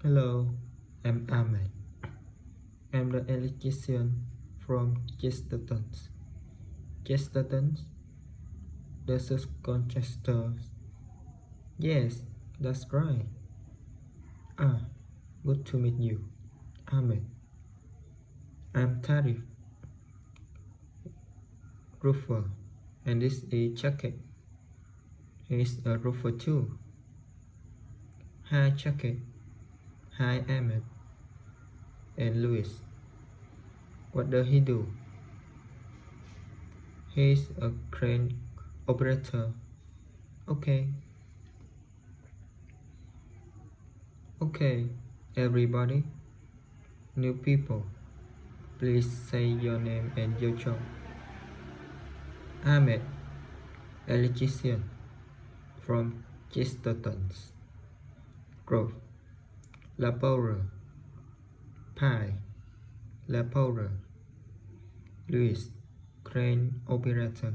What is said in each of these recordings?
Hello, I'm Ahmed. I'm the electrician from Chesterton. Chesterton, the subcontractor. Yes, that's right. Ah, good to meet you, Ahmed. I'm Tarif Roofer, and this is Chaket. He's a roofer too. Hi, Chaket. Hi, Ahmed. And Louis. What does he do? He's a crane operator. Okay. Okay, everybody. New people. Please say your name and your job. Ahmed, electrician from Chesterton's. Grove, Laborer, Pie, Laborer, Louis, crane operator,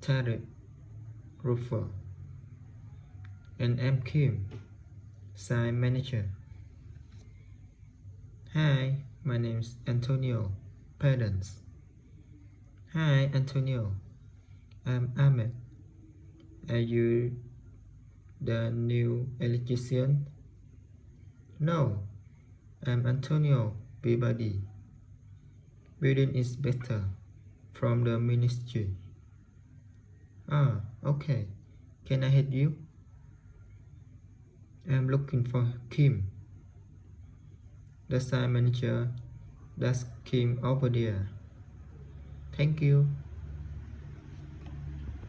Tarek, roofer, and I'm Kim, site manager. Hi, my name's Antonio, parents. Hi, Antonio, I'm Ahmed. Are you the new electrician? No, I'm Antonio Peabody. Building is better from the ministry. Ah, okay. Can I help you? I'm looking for Kim. The site manager. That's Kim over there. Thank you.